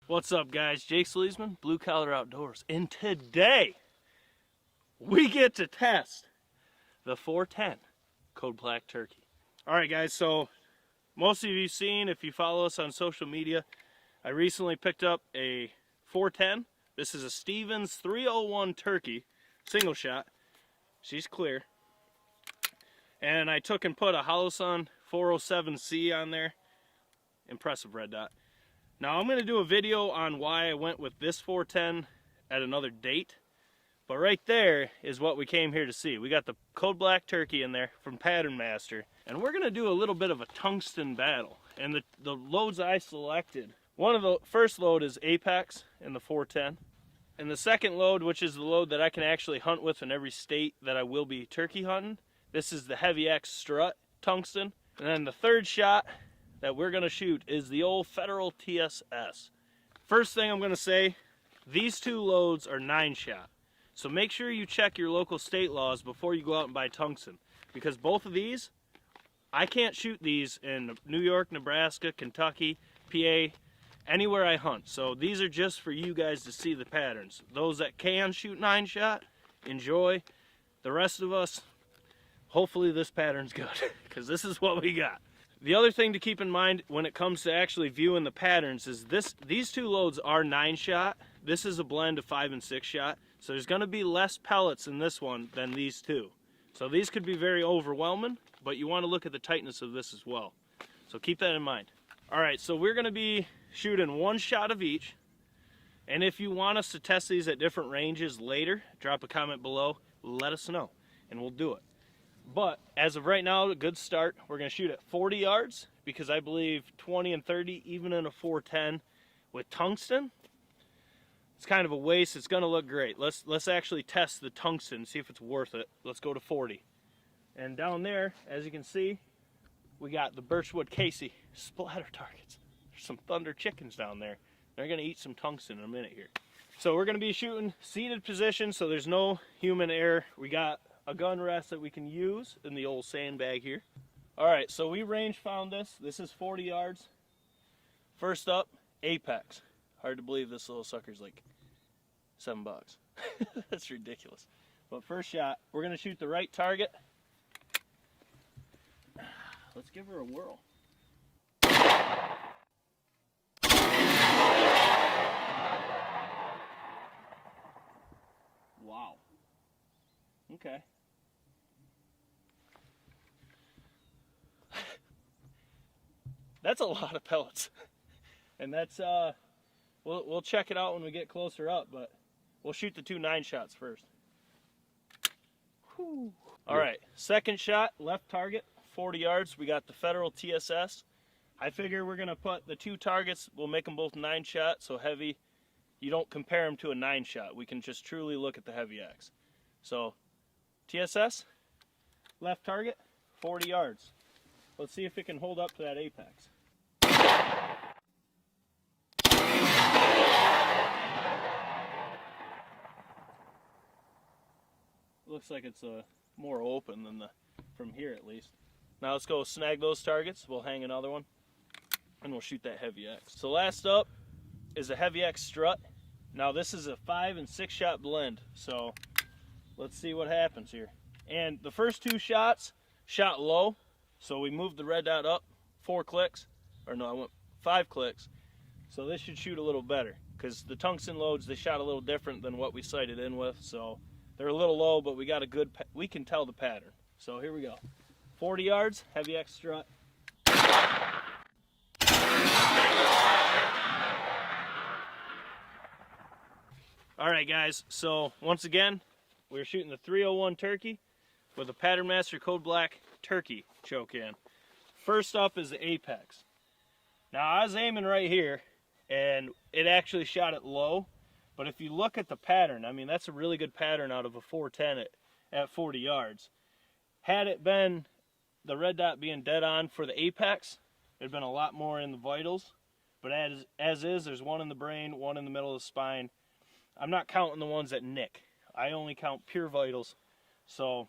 What's up, guys? Jake Sleasman, Blue Collar Outdoors, and today we get to test the 410 Code Black Turkey. Alright guys, so most of you seen, if you follow us on social media, I recently picked up a 410. This is a Stevens 301 turkey, single shot. She's clear. And I took and put a Holosun 407C on there. Impressive red dot. Now I'm going to do a video on why I went with this 410 at another date. But right there is what we came here to see. We got the Code Black Turkey in there from Patternmaster. And we're going to do a little bit of a tungsten battle. And the loads I selected, one of the first load is Apex in the 410. And the second load, which is the load that I can actually hunt with in every state that I will be turkey hunting, this is the Heavy X Strut tungsten. And then the third shot that we're going to shoot is the old Federal TSS. First thing I'm going to say, these two loads are 9-shot. So make sure you check your local state laws before you go out and buy tungsten. Because both of these, I can't shoot these in New York, Nebraska, Kentucky, PA, anywhere I hunt. So these are just for you guys to see the patterns. Those that can shoot 9-shot, enjoy. The rest of us, hopefully this pattern's good, because this is what we got. The other thing to keep in mind when it comes to actually viewing the patterns is these two loads are 9-shot. This is a blend of 5 and 6-shot. So there's going to be less pellets in this one than these two. So these could be very overwhelming, but you want to look at the tightness of this as well. So keep that in mind. Alright, so we're going to be shooting 1 shot of each. And if you want us to test these at different ranges later, drop a comment below, let us know, and we'll do it. But as of right now, a good start. We're going to shoot at 40 yards because I believe 20 and 30, even in a 410 with tungsten, it's kind of a waste. It's going to look great. Let's actually test the tungsten, see if it's worth it. Let's go to 40. And down there, as you can see, we got the Birchwood Casey splatter targets. There's some Thunder chickens down there. They're going to eat some tungsten in a minute here. So we're going to be shooting seated position, so there's no human error. We got a gun rest that we can use in the old sandbag here. Alright, so we range found this. This is 40 yards. First up, Apex. Hard to believe this little sucker's like $7. That's ridiculous. But first shot, we're going to shoot the right target. Let's give her a whirl. Wow. Okay. That's a lot of pellets. And that's we'll check it out when we get closer up, but we'll shoot the 2 9-shots first. Whew. All right, second shot, left target, 40 yards. We got the Federal TSS. I figure we're gonna put the 2 targets, we'll make them both 9-shot, so heavy. You don't compare them to a 9-shot. We can just truly look at the Heavy X. So TSS, left target, 40 yards. Let's see if it can hold up to that Apex. Looks like it's more open than from here at least. Now let's go snag those targets. We'll hang another one and we'll shoot that Heavy X. So last up is a Heavy X Strut. Now this is a 5 and 6-shot blend. So let's see what happens here. And the first 2 shots shot low. So we moved the red dot up 4 clicks. Or no, I went 5 clicks. So this should shoot a little better. Because the tungsten loads, they shot a little different than what we sighted in with. So they're a little low, but we got a good, we can tell the pattern. So here we go. 40 yards, Heavy X Strut. Alright guys, so once again, we're shooting the 301 turkey with a Patternmaster Code Black turkey choke in. First up is the Apex. Now I was aiming right here, and it actually shot it low. But if you look at the pattern, I mean, that's a really good pattern out of a 410 at 40 yards. Had it been the red dot being dead on for the Apex, there'd been a lot more in the vitals. But as is, there's 1 in the brain, 1 in the middle of the spine. I'm not counting the ones that nick. I only count pure vitals. So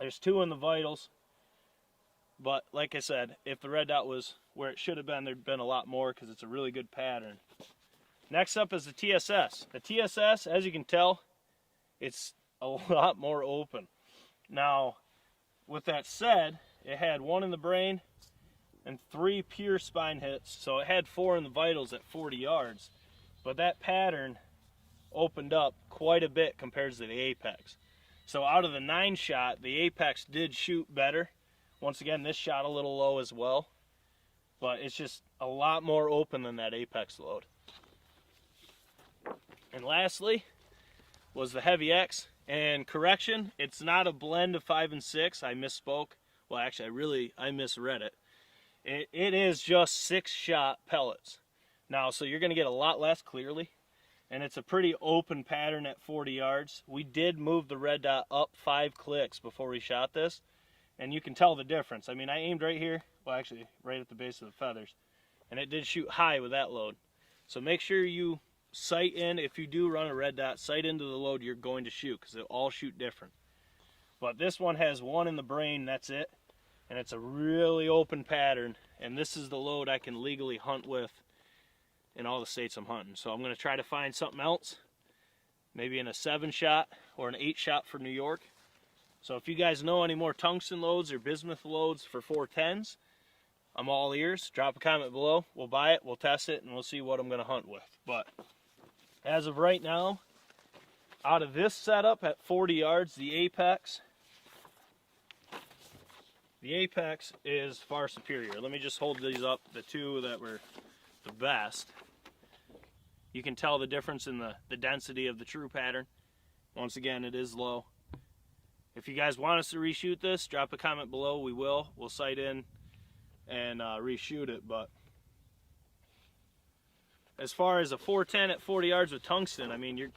there's 2 in the vitals. But like I said, if the red dot was where it should have been, there'd been a lot more because it's a really good pattern. Next up is the TSS. The TSS, as you can tell, it's a lot more open. Now, with that said, it had 1 in the brain and 3 pure spine hits, so it had 4 in the vitals at 40 yards. But that pattern opened up quite a bit compared to the apex. So out of the 9 shot, the apex did shoot better. Once again, this shot a little low as well, but it's just a lot more open than that apex load. And lastly was the Heavy X. And correction, it's not a blend of 5 and 6. I misspoke. Well, actually, I misread it. It is just 6-shot pellets. Now, so you're going to get a lot less clearly. And it's a pretty open pattern at 40 yards. We did move the red dot up 5 clicks before we shot this. And you can tell the difference. I mean, I aimed right here. Well, actually, right at the base of the feathers. And it did shoot high with that load. So make sure you sight in, if you do run a red dot, sight into the load you're going to shoot, because they'll all shoot different. But this one has 1 in the brain, that's it. And it's a really open pattern. And this is the load I can legally hunt with in all the states I'm hunting. So I'm going to try to find something else, maybe in a 7-shot or an 8-shot for New York. So if you guys know any more tungsten loads or bismuth loads for 410s, I'm all ears. Drop a comment below. We'll buy it, we'll test it, and we'll see what I'm going to hunt with. But as of right now, out of this setup at 40 yards, the apex is far superior. Let me just hold these up, the 2 that were the best. You can tell the difference in the density of the true pattern. Once again, it is low. If you guys want us to reshoot this, drop a comment below. We will. We'll sight in and reshoot it. But as far as a 410 at 40 yards with tungsten, I mean,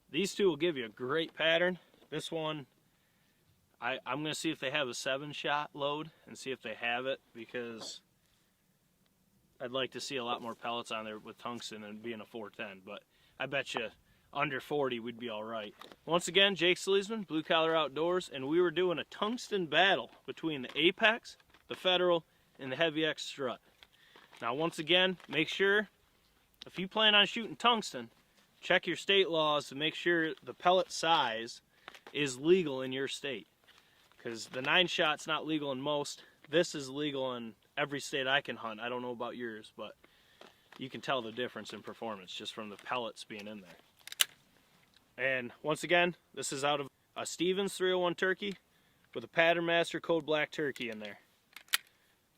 these 2 will give you a great pattern. This one, I'm going to see if they have a 7-shot load and see if they have it, because I'd like to see a lot more pellets on there with tungsten and being a 410. But I bet you under 40 we'd be all right. Once again, Jake Sleasman, Blue Collar Outdoors, and we were doing a tungsten battle between the Apex, the Federal, and the Heavy X Strut. Now, once again, make sure, if you plan on shooting tungsten, check your state laws to make sure the pellet size is legal in your state. Because the 9-shot's not legal in most. This is legal in every state I can hunt. I don't know about yours, but you can tell the difference in performance just from the pellets being in there. And once again, this is out of a Stevens 301 turkey with a Patternmaster Code Black turkey in there.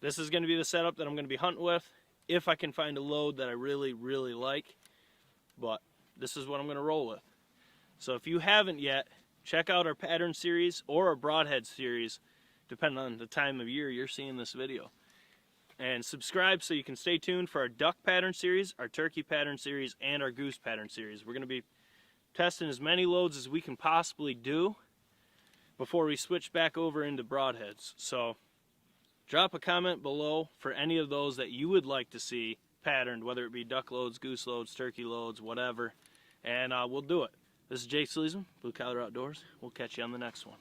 This is going to be the setup that I'm going to be hunting with, if I can find a load that I really, really like. But this is what I'm going to roll with. So if you haven't yet, check out our pattern series or our broadhead series, depending on the time of year you're seeing this video. And subscribe so you can stay tuned for our duck pattern series, our turkey pattern series, and our goose pattern series. We're going to be testing as many loads as we can possibly do before we switch back over into broadheads. So drop a comment below for any of those that you would like to see patterned, whether it be duck loads, goose loads, turkey loads, whatever, and we'll do it. This is Jake Sleasman, Blue Collar Outdoors. We'll catch you on the next one.